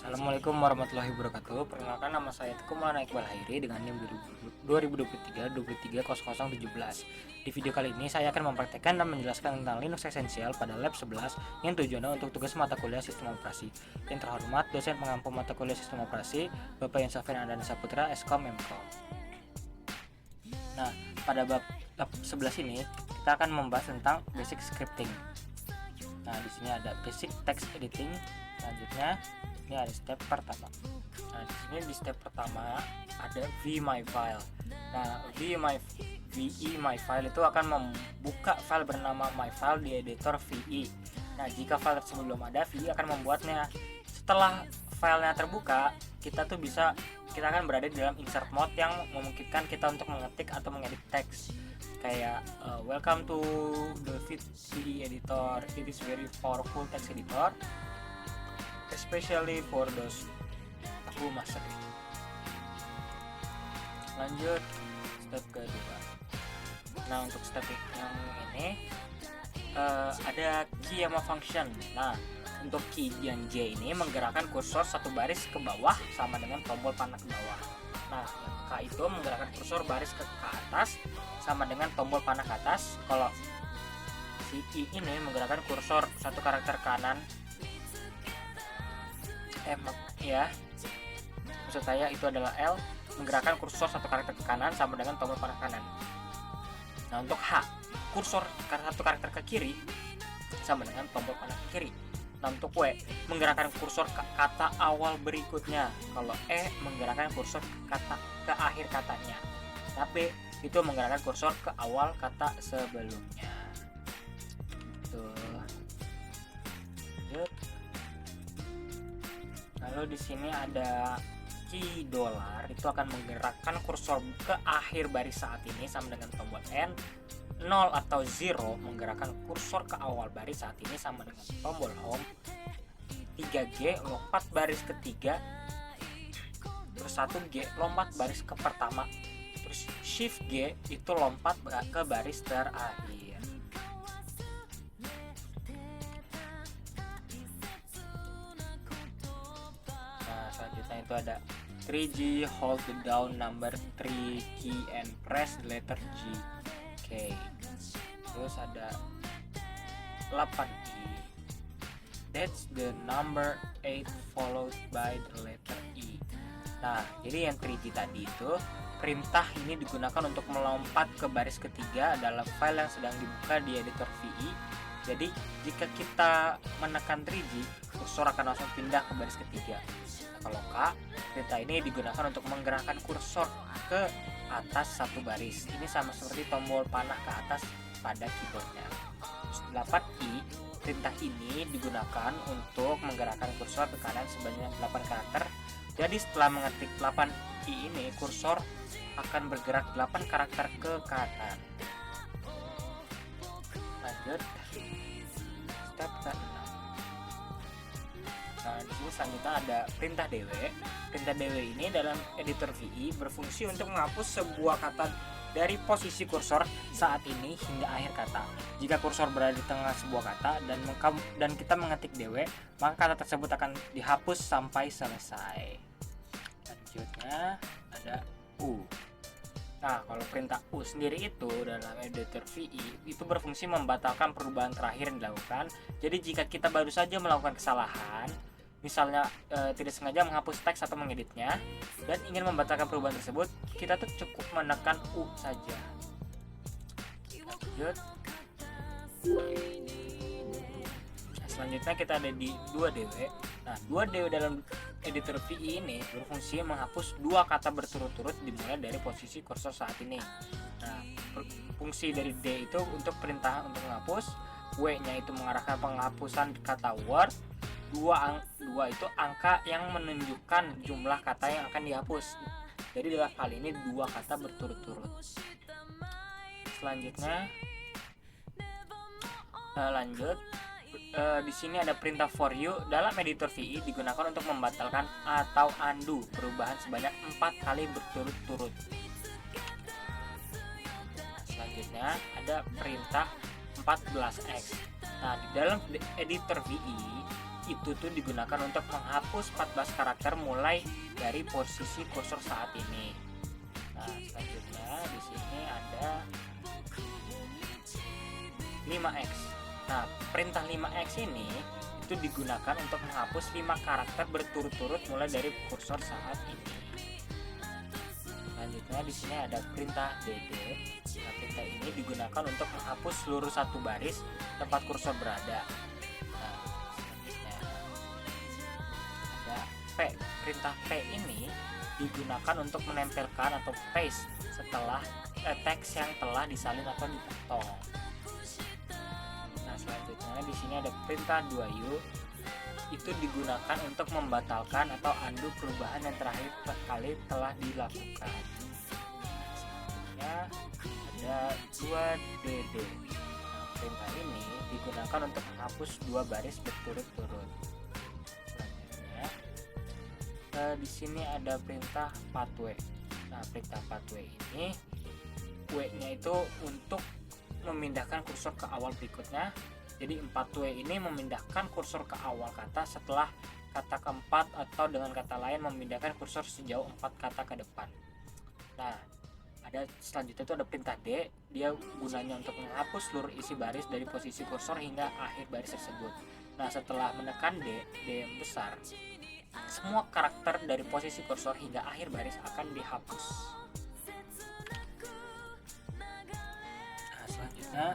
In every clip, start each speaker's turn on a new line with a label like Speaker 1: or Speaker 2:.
Speaker 1: Assalamualaikum warahmatullahi wabarakatuh. Perkenalkan, nama saya Teguh Maulana Iqbal Hairi dengan NIM 2023-23017. Di video kali ini saya akan mempraktekkan dan menjelaskan tentang Linux esensial pada lab 11 yang tujuannya untuk tugas mata kuliah sistem operasi. Yang terhormat dosen pengampu mata kuliah sistem operasi Bapak Yansafian Andan Saputra, Eskom Memkom. Nah, pada lab 11 ini kita akan membahas tentang basic scripting. Nah, di sini ada basic text editing. Selanjutnya ini ada step pertama. Nah, di sini di step pertama ada vMyFile. Nah, vMyFile itu akan membuka file bernama myfile di editor VE. Nah, jika file tersebut belum ada, VE akan membuatnya. Setelah filenya terbuka, kita akan berada di dalam insert mode yang memungkinkan kita untuk mengetik atau mengedit teks. Kayak welcome to the VE editor. It is very powerful text editor, especially for those who master it. Lanjut step kedua. Nah, untuk step yang ini ada key sama function. Nah, untuk key yang J ini menggerakkan kursor satu baris ke bawah sama dengan tombol panah ke bawah. Nah, K itu menggerakkan kursor baris ke atas sama dengan tombol panah ke atas. Kalau si I ini menggerakkan kursor satu karakter kanan, maksud saya itu adalah L, menggerakkan kursor satu karakter ke kanan sama dengan tombol panah kanan. Nah, untuk H, kursor satu karakter ke kiri sama dengan tombol panah ke kiri. Nah, untuk W, menggerakkan kursor ke kata awal berikutnya. Kalau E, menggerakkan kursor ke akhir katanya. Nah, P itu menggerakkan kursor ke awal kata sebelumnya. Tuh. Lanjut. Lalu di sini ada key dollar, itu akan menggerakkan kursor ke akhir baris saat ini sama dengan tombol N. 0 atau 0 menggerakkan kursor ke awal baris saat ini sama dengan tombol home. 3G lompat baris ketiga, terus 1G lompat baris ke pertama, terus shift G itu lompat ke baris terakhir. Nah, selanjutnya itu ada 3G, hold the down number 3 key and press the letter G. Oke. Terus ada 8E, that's the number 8 followed by the letter E. Nah, jadi yang 3G tadi itu perintah ini digunakan untuk melompat ke baris ketiga dalam file yang sedang dibuka di editor VE. Jadi jika kita menekan 3G, kursor akan langsung pindah ke baris ketiga. Nah, kalau K, perintah ini digunakan untuk menggerakkan kursor ke atas satu baris. Ini sama seperti tombol panah ke atas pada keyboardnya. 8i, perintah ini digunakan untuk menggerakkan kursor ke kanan sebanyak 8 karakter. Jadi setelah mengetik 8i ini, kursor akan bergerak 8 karakter ke kanan. Lanjut step ke-6. Nah, di sini selanjutnya ada perintah DW. Perintah DW ini dalam editor VE berfungsi untuk menghapus sebuah kata dari posisi kursor saat ini hingga akhir kata. Jika kursor berada di tengah sebuah kata dan kita mengetik DW, maka kata tersebut akan dihapus sampai selesai. Lanjutnya ada U. Nah, kalau perintah U sendiri itu dalam editor VE itu berfungsi membatalkan perubahan terakhir yang dilakukan. Jadi jika kita baru saja melakukan kesalahan, misalnya tidak sengaja menghapus teks atau mengeditnya dan ingin membatalkan perubahan tersebut, kita tuh cukup menekan U saja. Lanjut. Nah, selanjutnya kita ada di 2DW. Nah, 2DW dalam editor VE ini berfungsi menghapus dua kata berturut-turut dimulai dari posisi kursor saat ini. Nah, fungsi dari D itu untuk perintah untuk menghapus, W-nya itu mengarahkan penghapusan kata word, 2 itu angka yang menunjukkan jumlah kata yang akan dihapus. Jadi dalam hal ini dua kata berturut-turut. Selanjutnya lanjut. Di sini ada perintah for you dalam editor VE digunakan untuk membatalkan atau undo perubahan sebanyak 4 kali berturut-turut. Selanjutnya ada perintah 14x. Nah, di dalam editor VE itu tuh digunakan untuk menghapus 14 karakter mulai dari posisi kursor saat ini. Nah, selanjutnya di sini ada 5x. Nah, perintah 5x ini itu digunakan untuk menghapus 5 karakter berturut-turut mulai dari kursor saat ini. Selanjutnya di sini ada perintah dd. Nah, perintah ini digunakan untuk menghapus seluruh satu baris tempat kursor berada. Nah, selanjutnya ada p. Perintah p ini digunakan untuk menempelkan atau paste setelah teks yang telah disalin atau dipotong. Nah, selanjutnya di sini ada perintah 2u, itu digunakan untuk membatalkan atau undo perubahan yang terakhir kali telah dilakukan. Selanjutnya ada 2dd. Nah, perintah ini digunakan untuk menghapus 2 baris berturut-turut. Selanjutnya di sini ada perintah pathway. Nah, perintah pathway ini W-nya itu untuk memindahkan kursor ke awal berikutnya. Jadi 4W ini memindahkan kursor ke awal kata setelah kata keempat, atau dengan kata lain memindahkan kursor sejauh 4 kata ke depan. Nah, ada selanjutnya itu ada perintah D. Dia gunanya untuk menghapus seluruh isi baris dari posisi kursor hingga akhir baris tersebut. Nah, setelah menekan D yang besar, semua karakter dari posisi kursor hingga akhir baris akan dihapus. Nah, selanjutnya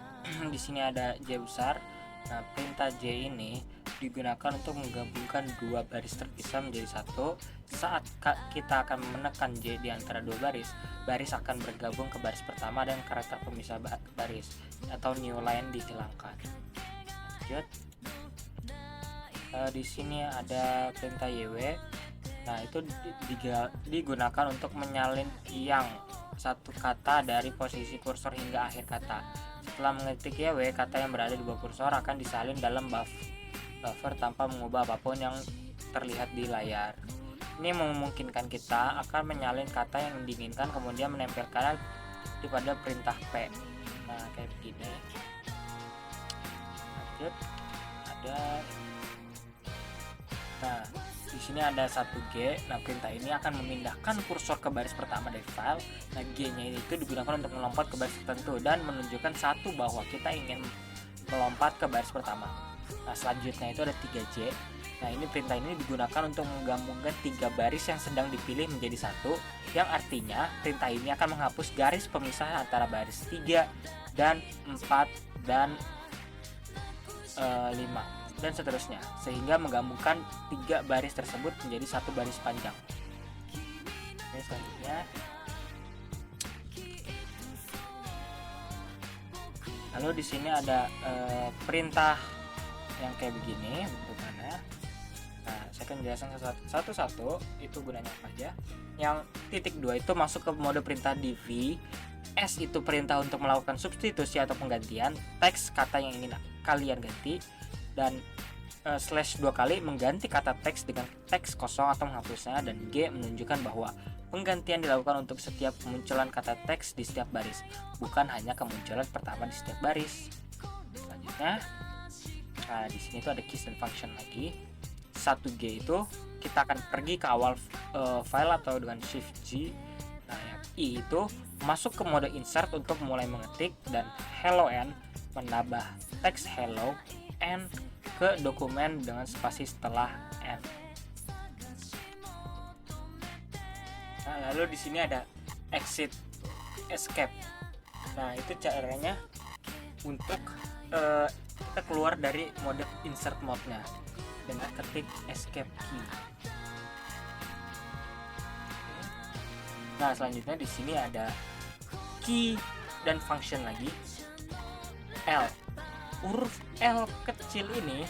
Speaker 1: di sini ada J besar. Nah, perintah J ini digunakan untuk menggabungkan 2 baris terpisah menjadi satu. Saat kita akan menekan J di antara 2 baris, baris akan bergabung ke baris pertama dan karakter pemisah baris atau new line dihilangkan. Lanjut. Di sini ada perintah YW. Nah, itu digunakan untuk menyalin yang satu kata dari posisi kursor hingga akhir kata. Setelah mengetik YW, kata yang berada di bawah kursor akan disalin dalam buffer tanpa mengubah apapun yang terlihat di layar. Ini memungkinkan kita akan menyalin kata yang diinginkan kemudian menempelkannya pada perintah P. Nah, kayak begini. Lanjut, nah, di sini ada 1G. Nah, perintah ini akan memindahkan kursor ke baris pertama dari file. Nah, G-nya itu digunakan untuk melompat ke baris tertentu dan menunjukkan satu bahwa kita ingin melompat ke baris pertama. Nah, selanjutnya itu ada 3J. Nah, ini perintah ini digunakan untuk menggabungkan 3 baris yang sedang dipilih menjadi satu, yang artinya perintah ini akan menghapus garis pemisah antara baris 3 dan 4 dan 5 dan seterusnya, sehingga menggabungkan 3 baris tersebut menjadi satu baris panjang. Oke, selanjutnya lalu di sini ada perintah yang kayak begini bentukannya. Nah, saya akan jelaskan satu-satu itu gunanya apa aja. Yang titik 2 itu masuk ke mode perintah div. S itu perintah untuk melakukan substitusi atau penggantian teks kata yang ingin kalian ganti, dan /2 kali mengganti kata teks dengan teks kosong atau menghapusnya, dan G menunjukkan bahwa penggantian dilakukan untuk setiap kemunculan kata teks di setiap baris, bukan hanya kemunculan pertama di setiap baris. Selanjutnya, nah di sini tuh ada keys dan function lagi. 1G itu kita akan pergi ke awal file atau dengan shift G. Nah, yang I itu masuk ke mode insert untuk mulai mengetik, dan hello n menambah teks hello n ke dokumen dengan spasi setelah n. Nah, lalu di sini ada exit escape. Nah, itu caranya untuk kita keluar dari mode insert mode-nya dengan ketik escape key. Nah, selanjutnya di sini ada key dan function lagi. L. Huruf L kecil ini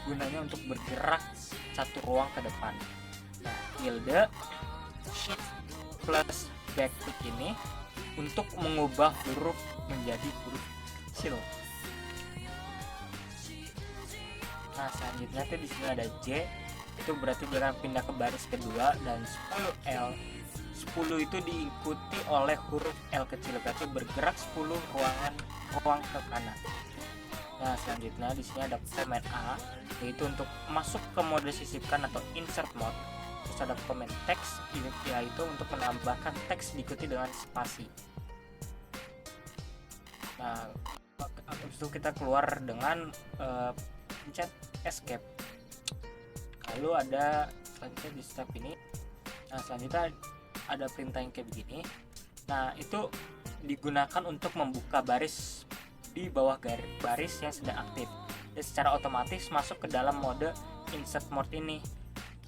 Speaker 1: gunanya untuk bergerak satu ruang ke depan. Nah, tilde, shift plus backtick ini untuk mengubah huruf menjadi huruf kecil. Nah, selanjutnya tuh di sini ada J, itu berarti dia akan pindah ke baris kedua, dan 10L. 10 itu diikuti oleh huruf L kecil, berarti bergerak 10 ruang ke kanan. Nah, selanjutnya di sini ada komen A, yaitu untuk masuk ke mode sisipkan atau insert mode. Terus ada komen teks, yaitu untuk menambahkan teks diikuti dengan spasi. Nah, habis itu kita keluar dengan pencet escape. Lalu ada selanjutnya di step ini. Nah, selanjutnya ada perintah yang kayak begini. Nah, itu digunakan untuk membuka baris di bawah baris yang sedang aktif dan secara otomatis masuk ke dalam mode insert mode ini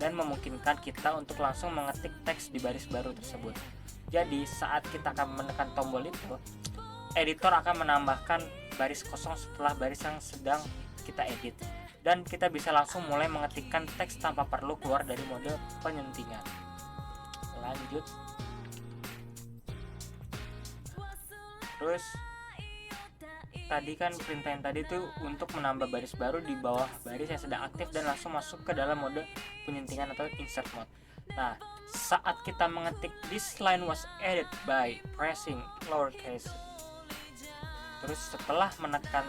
Speaker 1: dan memungkinkan kita untuk langsung mengetik teks di baris baru tersebut. Jadi saat kita akan menekan tombol itu, editor akan menambahkan baris kosong setelah baris yang sedang kita edit dan kita bisa langsung mulai mengetikkan teks tanpa perlu keluar dari mode penyuntingan. Lanjut. Terus tadi kan perintah yang tadi itu untuk menambah baris baru di bawah baris yang sedang aktif dan langsung masuk ke dalam mode penyuntingan atau insert mode. Nah, saat kita mengetik this line was added by pressing lowercase, terus setelah menekan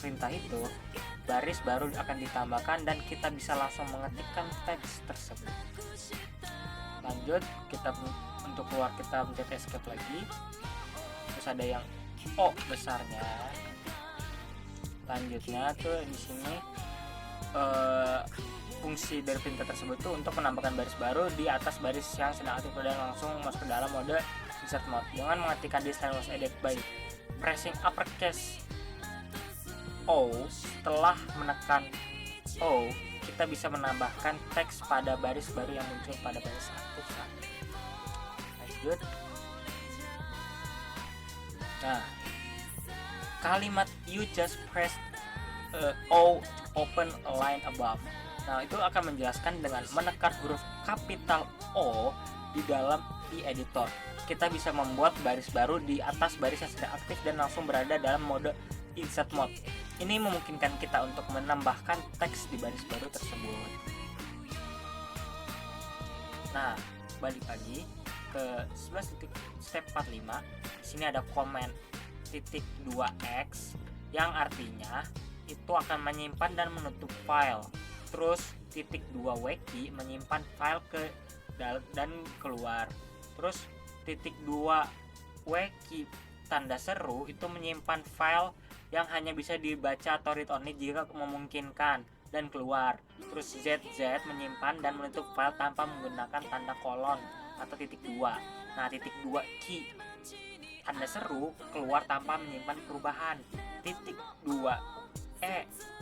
Speaker 1: perintah itu, baris baru akan ditambahkan dan kita bisa langsung mengetikkan teks tersebut. Lanjut, kita untuk keluar kita mencet escape lagi. Terus ada yang O besarnya. Lanjutnya tuh di sini fungsi dari perintah tersebut tuh untuk menambahkan baris baru di atas baris yang sedang aktif dan langsung masuk ke dalam mode insert mode dengan mengetikkan this line was added by pressing uppercase O. Setelah menekan O, kita bisa menambahkan teks pada baris baru yang muncul pada baris aktif. Lanjut. Nah, kalimat you just press O to open a line above. Nah, itu akan menjelaskan dengan menekan huruf kapital O di dalam editor. Kita bisa membuat baris baru di atas baris yang sedang aktif dan langsung berada dalam mode insert mode. Ini memungkinkan kita untuk menambahkan teks di baris baru tersebut. Nah, balik lagi ke 11 step 45. Di sini ada komen titik 2x yang artinya itu akan menyimpan dan menutup file. Terus titik 2 wiki menyimpan file ke dan keluar. Terus titik 2 wiki tanda seru itu menyimpan file yang hanya bisa dibaca atau read only jika memungkinkan dan keluar. Terus ZZ menyimpan dan menutup file tanpa menggunakan tanda kolon atau titik 2. Nah, titik 2 key tanda seru keluar tanpa menyimpan perubahan. Titik 2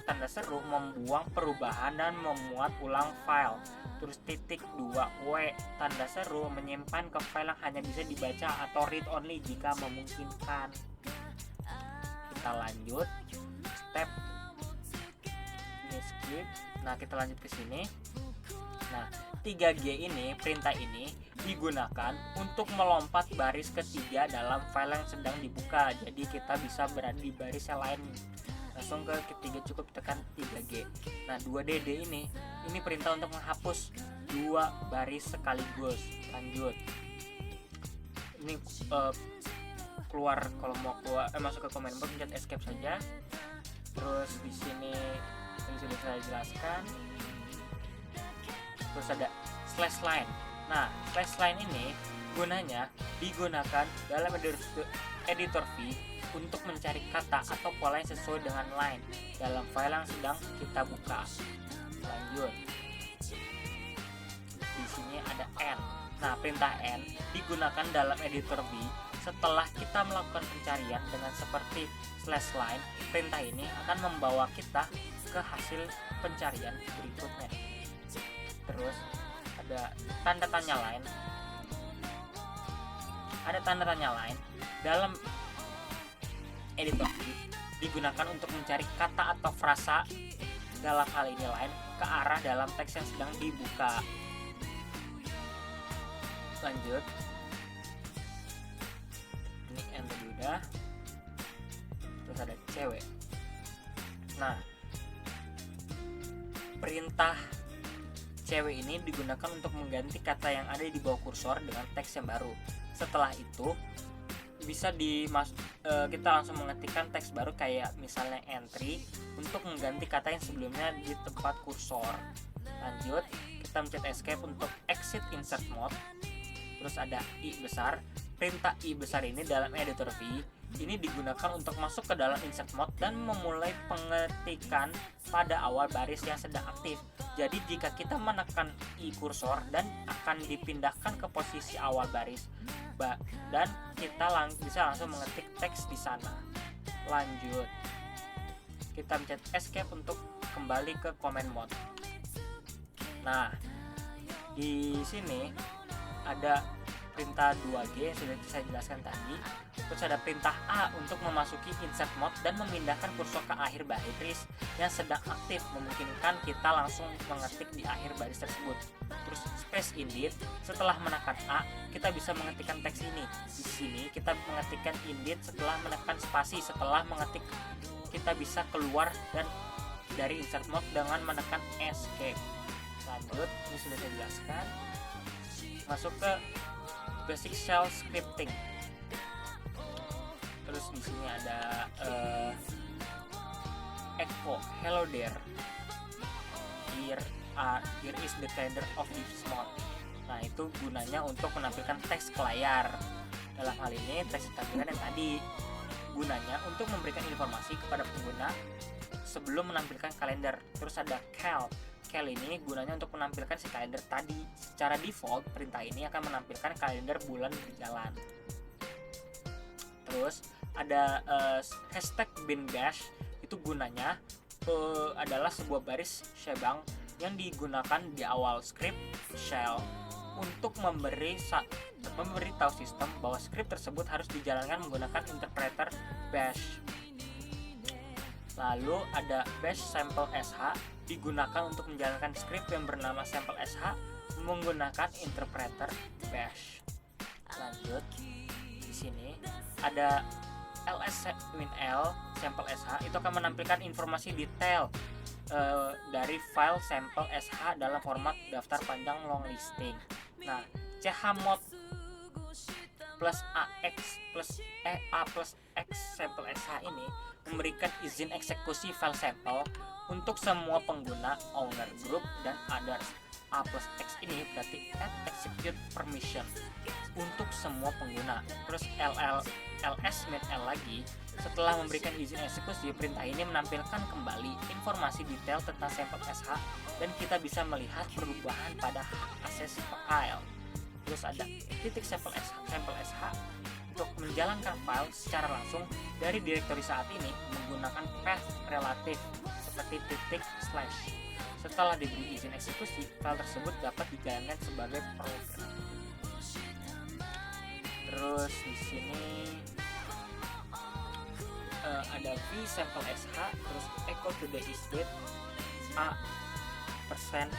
Speaker 1: tanda seru membuang perubahan dan memuat ulang file. Terus titik 2 W tanda seru menyimpan ke file yang hanya bisa dibaca atau read only jika memungkinkan. Kita lanjut step ini skip. Nah, kita lanjut ke sini. Nah, 3G ini, perintah ini digunakan untuk melompat baris ketiga dalam file yang sedang dibuka. Jadi kita bisa berada di baris yang lain. Langsung ke ketiga cukup tekan 3G. Nah, 2DD ini perintah untuk menghapus 2 baris sekaligus. Lanjut. Ini keluar kalau mau keluar masuk ke comment box, pencet escape saja. Terus di sini yang sudah saya jelaskan. Terus ada slash line. Nah, slash line ini gunanya digunakan dalam editor V untuk mencari kata atau pola yang sesuai dengan line dalam file yang sedang kita buka. Lanjut. Di sini ada N. Nah, perintah N digunakan dalam editor V setelah kita melakukan pencarian dengan seperti slash line. Perintah ini akan membawa kita ke hasil pencarian berikutnya. Terus ada tanda tanya lain. Ada tanda tanya lain dalam editor digunakan untuk mencari kata atau frasa dalam hal ini lain ke arah dalam teks yang sedang dibuka. Lanjut. Ini N tadi udah. Terus ada cewek. Nah, perintah cewek ini digunakan untuk mengganti kata yang ada di bawah kursor dengan teks yang baru. Setelah itu bisa kita langsung mengetikkan teks baru kayak misalnya entry untuk mengganti kata yang sebelumnya di tempat kursor. Lanjut, kita mencet escape untuk exit insert mode. Terus ada I besar. Perintah I besar ini dalam editor V ini digunakan untuk masuk ke dalam insert mode dan memulai pengetikan pada awal baris yang sedang aktif. Jadi jika kita menekan I kursor dan akan dipindahkan ke posisi awal baris, dan kita bisa langsung mengetik teks di sana. Lanjut, kita mencet escape untuk kembali ke command mode. Nah, di sini ada perintah 2G yang sudah saya jelaskan tadi. Terus ada perintah A untuk memasuki insert mode dan memindahkan kursor ke akhir baris yang sedang aktif, memungkinkan kita langsung mengetik di akhir baris tersebut. Terus space indent, setelah menekan A kita bisa mengetikkan teks ini. Di sini kita mengetikkan indent setelah menekan spasi. Setelah mengetik kita bisa keluar dan dari insert mode dengan menekan escape. Lanjut, ini sudah saya jelaskan. Masuk ke basic shell scripting. Terus di sini ada echo hello there, here is the calendar of this month. Nah, itu gunanya untuk menampilkan teks ke layar. Dalam hal ini teks tampilan yang tadi gunanya untuk memberikan informasi kepada pengguna sebelum menampilkan kalender. Terus ada cal ini gunanya untuk menampilkan si kalender tadi. Secara default perintah ini akan menampilkan kalender bulan berjalan. Terus ada hashtag bin bash, itu gunanya adalah sebuah baris shebang yang digunakan di awal script shell untuk memberi tahu sistem bahwa script tersebut harus dijalankan menggunakan interpreter bash. Lalu ada bash sample sh, digunakan untuk menjalankan script yang bernama sample sh menggunakan interpreter bash. Lanjut, di sini ada ls-l sample sh, itu akan menampilkan informasi detail dari file sample sh dalam format daftar panjang long listing. Nah, chmod plus ax plus a plus x sample sh ini memberikan izin eksekusi file sampel untuk semua pengguna, owner group, dan others. A plus X ini berarti add execute permission untuk semua pengguna. Terus ls-l lagi, setelah memberikan izin eksekusi, perintah ini menampilkan kembali informasi detail tentang sampel sh dan kita bisa melihat perubahan pada akses file. Terus ada titik sampel sh untuk menjalankan file secara langsung dari direktori saat ini menggunakan path relatif seperti titik slash. Setelah diberi izin eksekusi, file tersebut dapat dijalankan sebagai program. Terus di sini ada v sample sh, terus echo to the is date a persen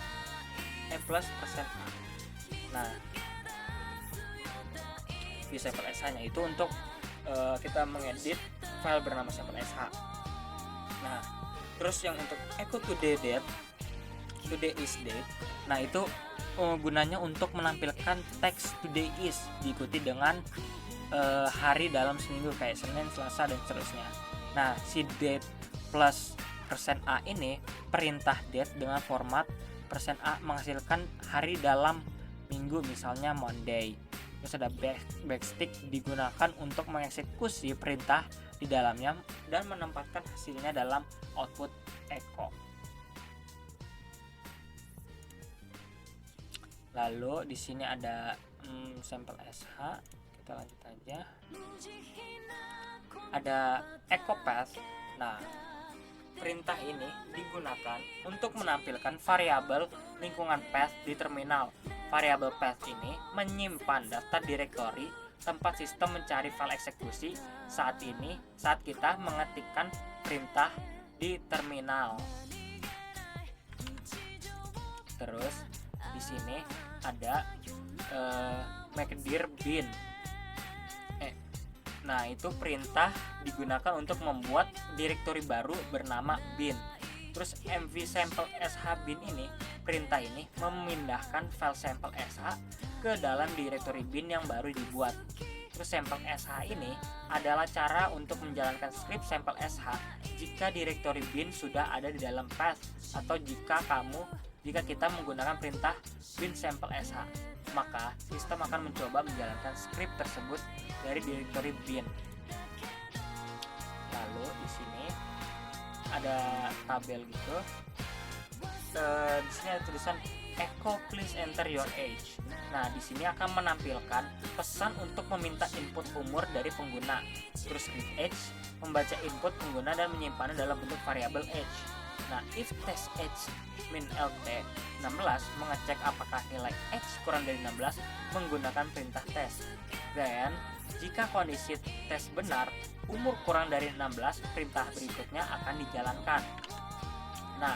Speaker 1: plus persen a. Nah, v sample sh nya itu untuk kita mengedit file bernama sample sh. Nah, terus yang untuk echo to the date, today is date, nah itu gunanya untuk menampilkan teks today is diikuti dengan hari dalam seminggu kayak Senin, Selasa, dan seterusnya. Nah, si date plus persen a ini perintah date dengan format persen a menghasilkan hari dalam minggu, misalnya Monday. Terus ada backstick digunakan untuk mengeksekusi perintah di dalamnya dan menempatkan hasilnya dalam output echo. Lalu di sini ada sampel sh, kita lanjut aja. Ada echo path. Nah, perintah ini digunakan untuk menampilkan variabel lingkungan path di terminal. Variabel path ini menyimpan daftar direktori tempat sistem mencari file eksekusi saat kita mengetikkan perintah di terminal. Terus di sini ada mkdir bin. Nah, itu perintah digunakan untuk membuat direktori baru bernama bin. Terus mv sample sh bin ini, perintah ini memindahkan file sampel sh ke dalam direktori bin yang baru dibuat. Terus sampel SH ini adalah cara untuk menjalankan script sampel SH jika directory bin sudah ada di dalam path, atau jika kita menggunakan perintah bin sampel SH, maka sistem akan mencoba menjalankan script tersebut dari directory bin. Lalu di sini ada tabel gitu. Di sini ada tulisan echo please enter your age. Nah, di sini akan menampilkan pesan untuk meminta input umur dari pengguna. Terus read age membaca input pengguna dan menyimpannya dalam bentuk variabel age. Nah, if test age min lt 16 mengecek apakah nilai age kurang dari 16 menggunakan perintah test. Dan jika kondisi tes benar, umur kurang dari 16, perintah berikutnya akan dijalankan. Nah,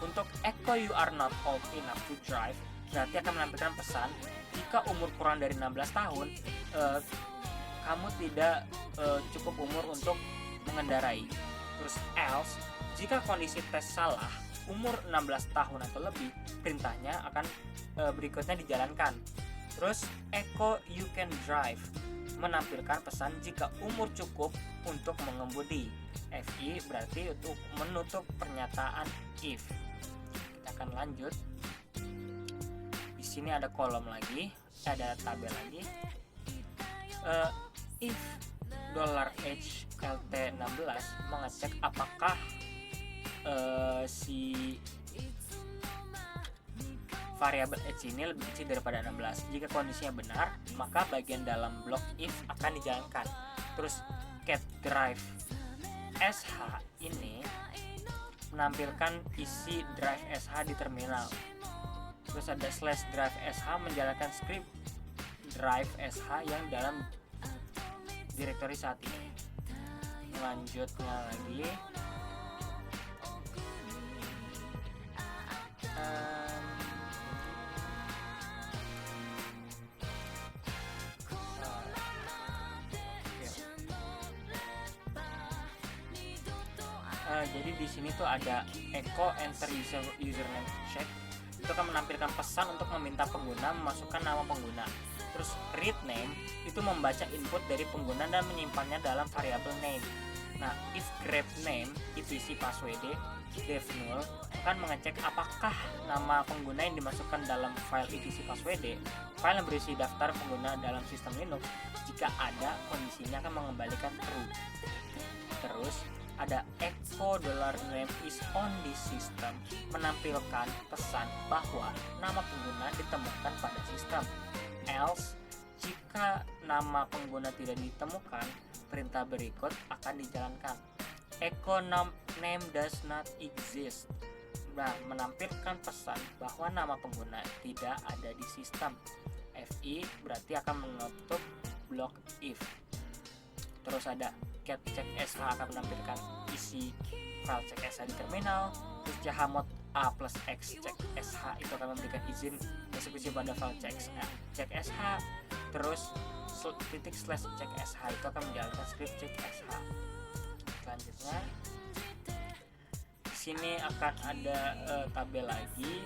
Speaker 1: untuk echo you are not old enough to drive berarti akan menampilkan pesan jika umur kurang dari 16 tahun, kamu tidak cukup umur untuk mengendarai. Terus else, jika kondisi tes salah, umur 16 tahun atau lebih, perintahnya akan berikutnya dijalankan. Terus echo you can drive menampilkan pesan jika umur cukup untuk mengemudi. FI berarti untuk menutup pernyataan if. Kita akan lanjut. Di sini ada kolom lagi, ada tabel lagi. If $h lt 16 mengecek apakah si variabel age ini lebih kecil daripada 16. Jika kondisinya benar, maka bagian dalam blok if akan dijalankan. Terus get drive sh ini menampilkan isi drive sh di terminal. Terus ada slash drive sh menjalankan script drive sh yang dalam directory saat ini. Lanjutnya lagi, jadi di sini tuh ada echo enter username check, itu akan menampilkan pesan untuk meminta pengguna memasukkan nama pengguna. Terus read name itu membaca input dari pengguna dan menyimpannya dalam variabel name. Nah, if grab name itu isi password dev null akan mengecek apakah nama pengguna yang dimasukkan dalam file etc password, file yang berisi daftar pengguna dalam sistem Linux. Jika ada, kondisinya akan mengembalikan true. Terus ada echo $name is on this system menampilkan pesan bahwa nama pengguna ditemukan pada sistem. Else, jika nama pengguna tidak ditemukan, perintah berikut akan dijalankan. Echo name does not exist. Nah, menampilkan pesan bahwa nama pengguna tidak ada di sistem. FI berarti akan menutup blok if. Terus ada get check sh akan menampilkan isi file check sh di terminal. Terus chmod a plus x check sh itu akan memberikan izin eksekusi pada file check sh. Terus titik slash check sh itu akan menjalankan script check sh. Selanjutnya di sini akan ada tabel lagi.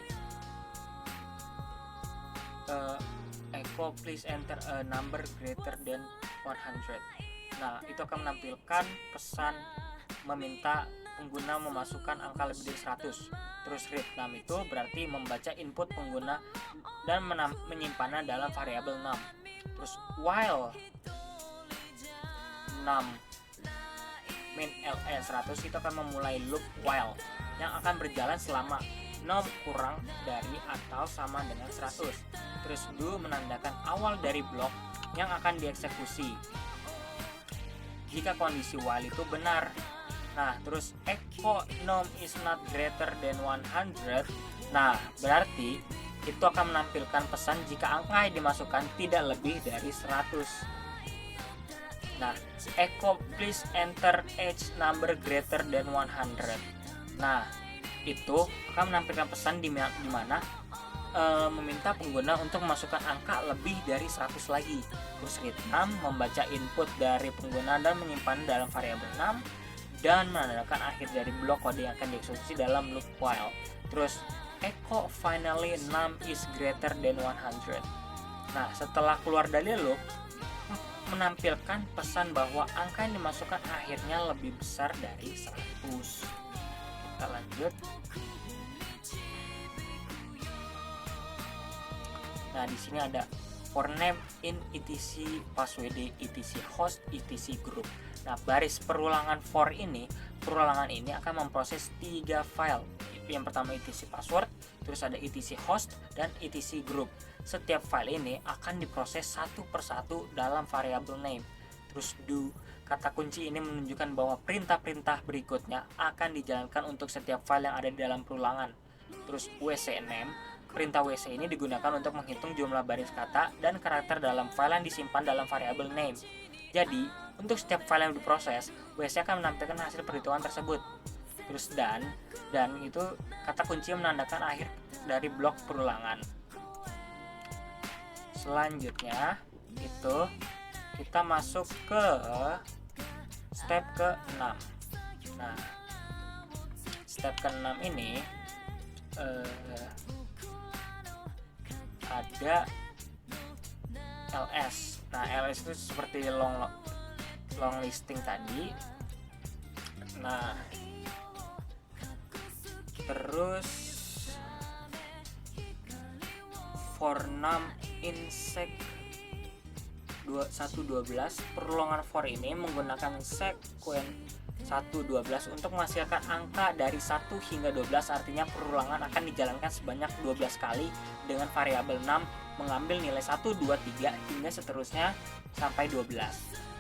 Speaker 1: Echo please enter a number greater than 100. Nah, itu akan menampilkan pesan meminta pengguna memasukkan angka lebih dari 100. Terus read num itu berarti membaca input pengguna dan menyimpannya dalam variabel num. Terus while num min le 100 itu akan memulai loop while yang akan berjalan selama num kurang dari atau sama dengan 100. Terus do menandakan awal dari blok yang akan dieksekusi jika kondisi while itu benar. Nah, terus echo num is not greater than 100. Nah, berarti itu akan menampilkan pesan jika angka yang dimasukkan tidak lebih dari 100. Nah, echo please enter age number greater than 100. Nah, itu akan menampilkan pesan di mana meminta pengguna untuk memasukkan angka lebih dari 100 lagi. Terus read num membaca input dari pengguna dan menyimpan dalam variabel num dan menandakan akhir dari blok kode yang akan dieksekusi dalam loop while. Terus echo finally num is greater than 100. Nah, setelah keluar dari loop, menampilkan pesan bahwa angka yang dimasukkan akhirnya lebih besar dari 100. Kita lanjut. Nah, di sini ada for name in etc password etc host etc group. Nah, baris perulangan perulangan ini akan memproses 3 file. Yang pertama etc password, terus ada etc host dan etc group. Setiap file ini akan diproses satu persatu dalam variabel name. Terus do, kata kunci ini menunjukkan bahwa perintah-perintah berikutnya akan dijalankan untuk setiap file yang ada di dalam perulangan. Terus wcname, perintah WC ini digunakan untuk menghitung jumlah baris kata dan karakter dalam file yang disimpan dalam variabel name. Jadi, untuk setiap file yang diproses, WC akan menampilkan hasil perhitungan tersebut. Terus dan itu kata kunci yang menandakan akhir dari blok perulangan. Selanjutnya, itu kita masuk ke step ke-6. Nah, step ke-6 ini ada ls. Nah, ls itu seperti long listing tadi. Nah, terus for num in sec 112, perulongan for ini menggunakan sekuen 112 untuk menghasilkan angka dari 1 hingga 12, artinya perulangan akan dijalankan sebanyak 12 kali dengan variabel 6 mengambil nilai 1, 2, 3 hingga seterusnya sampai 12.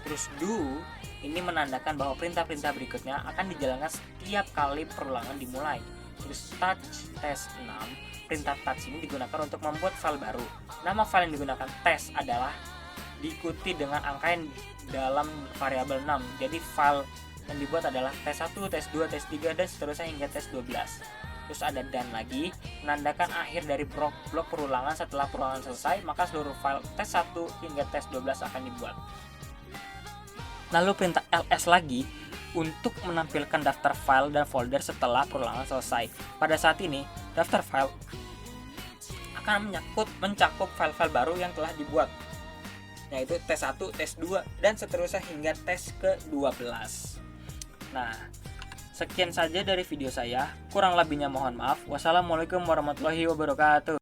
Speaker 1: Terus do ini menandakan bahwa perintah-perintah berikutnya akan dijalankan setiap kali perulangan dimulai. Terus touch test 6, perintah touch ini digunakan untuk membuat file baru. Nama file yang digunakan test adalah diikuti dengan angka yang dalam variabel 6. Jadi file yang dibuat adalah tes 1, tes 2, tes 3 dan seterusnya hingga tes 12. Terus ada dan lagi, menandakan akhir dari blok perulangan. Setelah perulangan selesai, maka seluruh file tes 1 hingga tes 12 akan dibuat. Lalu perintah ls lagi untuk menampilkan daftar file dan folder setelah perulangan selesai. Pada saat ini, daftar file akan mencakup file-file baru yang telah dibuat, yaitu tes 1, tes 2, dan seterusnya hingga tes ke-12. Nah, sekian saja dari video saya. Kurang lebihnya mohon maaf. Wassalamualaikum warahmatullahi wabarakatuh.